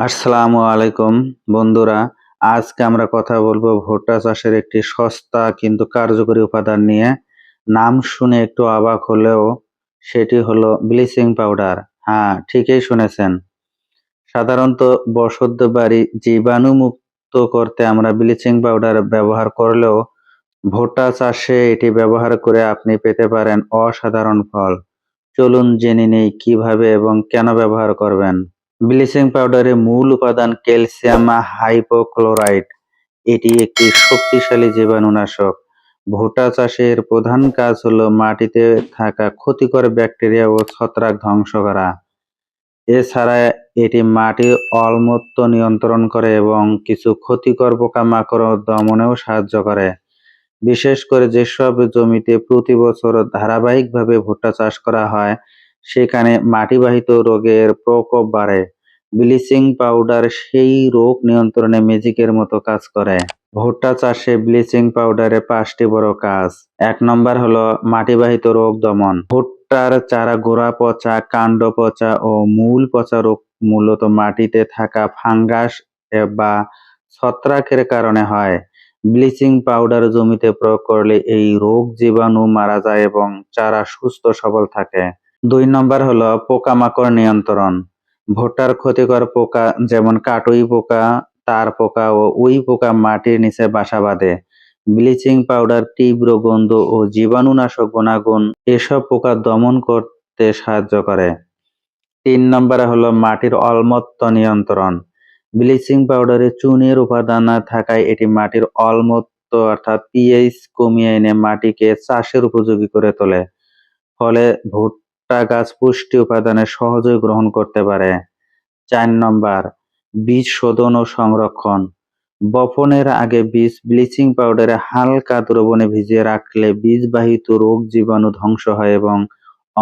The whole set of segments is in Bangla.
আসসালামু আলাইকুম বন্ধুরা। আজকে আমরা কথা বলবো ভুট্টা চাষের একটি সস্তা কিন্তু কার্যকরী উপাদান নিয়ে। নাম শুনে একটু অবাক হলেও সেটি হলো ব্লিচিং পাউডার। হ্যাঁ, ঠিকই শুনেছেন। সাধারণত বসত বাড়ি জীবাণুমুক্ত করতে আমরা ব্লিচিং পাউডার ব্যবহার করলেও ভুট্টা চাষে এটি ব্যবহার করে আপনি পেতে পারেন অসাধারণ ফল। চলুন জেনে নেই কিভাবে এবং কেন ব্যবহার করবেন। ব্লিচিং পাউডারের মূল উপাদান ক্যালসিয়াম হাইপোক্লোরাইট। এটি একটি শক্তিশালী জীবাণুনাশক। ভুট্টা চাষের প্রধান কাজ হলো মাটিতে থাকা ক্ষতিকর ব্যাকটেরিয়া ও ছত্রাক ধ্বংস করা। এছাড়া এটি মাটির অম্লত্ব নিয়ন্ত্রণ করে এবং কিছু ক্ষতিকর পোকামাকড় দমনেও সাহায্য করে। বিশেষ করে যেসব জমিতে প্রতি বছর ধারাবাহিকভাবে ভুট্টা চাষ করা হয় সেখানে মাটিবাহিত রোগের প্রকোপ বাড়ে। ব্লিচিং পাউডার সেই রোগ নিয়ন্ত্রণে ম্যাজিকের মতো কাজ করে। ভুট্টা চাষে ব্লিচিং পাউডারের 5টি বড় কাজ। 1 নম্বর হলো মাটিবাহিত রোগ দমন। ভুট্টার চারা গোড়া পচা, কাণ্ড পচা ও মূল পচা রোগ মূলত মাটিতে থাকা ফাঙ্গাস বা ছত্রাকের কারণে হয়। ব্লিচিং পাউডার জমিতে প্রয়োগ করলে এই রোগ জীবাণু মারা যায় এবং চারা সুস্থ সবল থাকে। 2 নম্বর হলো পোকামাকড় নিয়ন্ত্রণ। ভুট্টার ক্ষতিকর পোকা যেমন কাটুই পোকা, তার পোকা ও উই পোকা মাটির নিচে বাসা বাঁধে। ব্লিচিং পাউডার তীব্র গন্ধ ও জীবাণুনাশক গুণাগুণ এসব পোকা দমন করতে সাহায্য করে। 3 নম্বরে হলো মাটির অম্লত্ব নিয়ন্ত্রণ। ব্লিচিং পাউডারে চুনের উপাদান থাকায় এটি মাটির অম্লত্ব অর্থাৎ পিএইচ কমিয়ে এনে মাটিকে চাষের উপযোগী করে তোলে। ফলে ভুট্টা গাছ পুষ্টি উপাদানের সহজেই গ্রহণ করতে পারে। 4 নম্বর বীজ শোধন ও সংরক্ষণ। বপনের আগে বীজ ব্লিচিং পাউডারে হালকা দ্রবণে ভিজিয়ে রাখলে বীজবাহিত রোগ জীবাণু ধ্বংস হয় এবং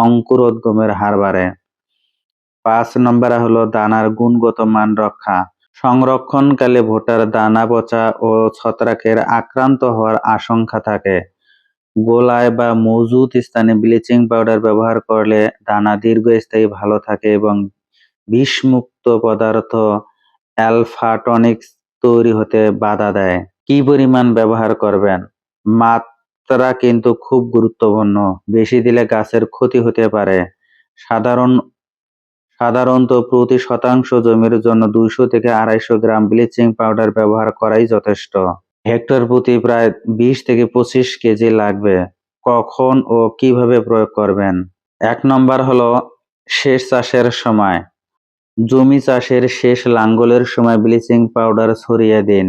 অঙ্কুরোদ্গমের হার বাড়ে। 5 নম্বরে হলো দানার গুণগত মান রক্ষা। সংরক্ষণকালে ভুট্টার দানা পচা ও ছত্রাকের আক্রান্ত হওয়ার আশঙ্কা থাকে। গোলায় বা মজুত স্থানে ব্লিচিং পাউডার ব্যবহার করলে দানা দীর্ঘস্থায়ী ভালো থাকে এবং বিষমুক্ত পদার্থ অ্যালফা-টনিক্স তৈরি হতে বাধা দেয়। কি পরিমাণ ব্যবহার করবেন? মাত্রা কিন্তু খুব গুরুত্বপূর্ণ। বেশি দিলে গাছের ক্ষতি হতে পারে। সাধারণত প্রতি শতাংশ জমির জন্য 200 থেকে 250 গ্রাম ব্লিচিং পাউডার ব্যবহার করাই যথেষ্ট। হেক্টর প্রতি প্রায় 20 থেকে 25 কেজি লাগবে। কখন ও কিভাবে প্রয়োগ করবেন? 1 নম্বর হলো শেষ চাষের সময়। জমি চাষের শেষ লাঙ্গলের সময় ব্লিচিং পাউডার ছড়িয়ে দিন।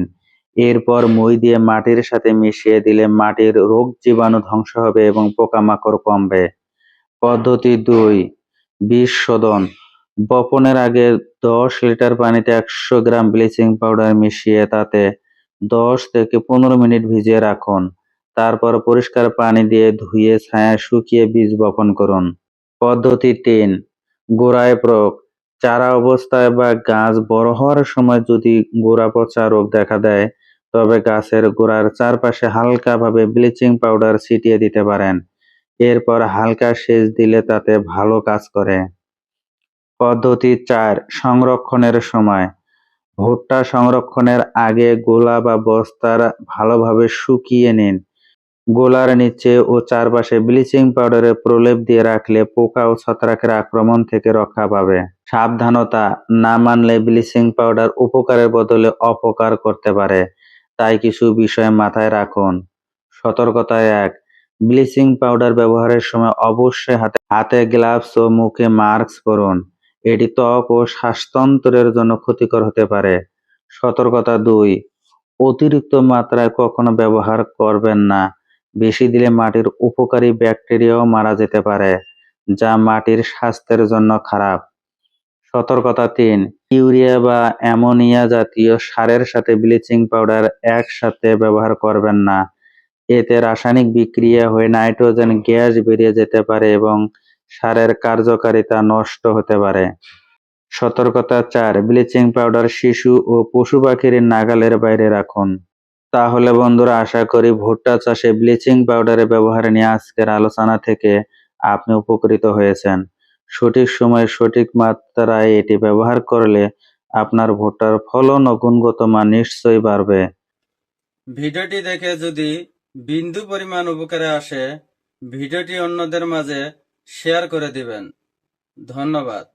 এরপর মই দিয়ে মাটির সাথে মিশিয়ে দিলে মাটির রোগ জীবাণু ধ্বংস হবে এবং পোকামাকড় কমবে। পদ্ধতি 2 বীজ শোধন। বপনের আগে 10 লিটার পানিতে 100 গ্রাম ব্লিচিং পাউডার মিশিয়ে তাতে 10 থেকে 15 মিনিট ভিজিয়ে রাখুন। তারপর পরিষ্কার পানি দিয়ে ধুয়ে ছায়ায় শুকিয়ে বীজ বপন করুন। পদ্ধতি 3 গোড়ায় প্রয়োগ। চারা অবস্থায় বা গাছ বড় হওয়ার সময় যদি গোড়া পচা রোগ দেখা দেয় তবে গাছের গোড়ার চারপাশে হালকাভাবে ব্লিচিং পাউডার ছিটিয়ে দিতে পারেন। এরপর হালকা সেচ দিলে তাতে ভালো কাজ করে। পদ্ধতি 4 সংরক্ষণের সময়। ভুট্টা সংরক্ষণের আগে গোলা বা বস্তার ভালোভাবে শুকিয়ে নিন। গোলার নিচে ও চারপাশে ব্লিচিং পাউডারের প্রলেপ দিয়ে রাখলে পোকা ও ছত্রাকের আক্রমণ থেকে রক্ষা পাবে। সাবধানতা, না মানলে ব্লিচিং পাউডার উপকারের বদলে অপকার করতে পারে, তাই কিছু বিষয় মাথায় রাখুন। সতর্কতা 1 ব্লিচিং পাউডার ব্যবহারের সময় অবশ্যই হাতে গ্লাভস ও মুখে মাস্ক পরুন। এটি ত্বক ও শ্বাসতন্ত্রের জন্য ক্ষতিকর হতে পারে। সতর্কতা 2 অতিরিক্ত মাত্রায় কখনো ব্যবহার করবেন না। বেশি দিলে মাটির উপকারী ব্যাকটেরিয়াও মারা যেতে পারে, যা মাটির স্বাস্থ্যের জন্য খারাপ। সতর্কতা 3 ইউরিয়া বা অ্যামোনিয়া জাতীয় সারের সাথে ব্লিচিং পাউডার একসাথে ব্যবহার করবেন না। এতে রাসায়নিক বিক্রিয়া হয়ে নাইট্রোজেন গ্যাস বেরিয়ে যেতে পারে এবং সারের কার্যকারিতা নষ্ট হতে পারে। সতর্কতা 4 ব্লিচিং পাউডার শিশু ও পশু পাখির নাগালের বাইরে রাখুন। তাহলে বন্ধুরা, আশা করি ভুট্টা চাষে ব্লিচিং পাউডারের ব্যবহার নিয়ে আজকের আলোচনা থেকে আপনি উপকৃত হয়েছেন। সঠিক সময়ে সঠিক মাত্রায় এটি ব্যবহার করলে আপনার ভুট্টার ফলন ও গুণগত মান নিশ্চয়ই বাড়বে। ভিডিওটি দেখে যদি বিন্দু পরিমাণ উপকারে আসে, ভিডিওটি অন্যদের মাঝে শেয়ার করে দিবেন। ধন্যবাদ।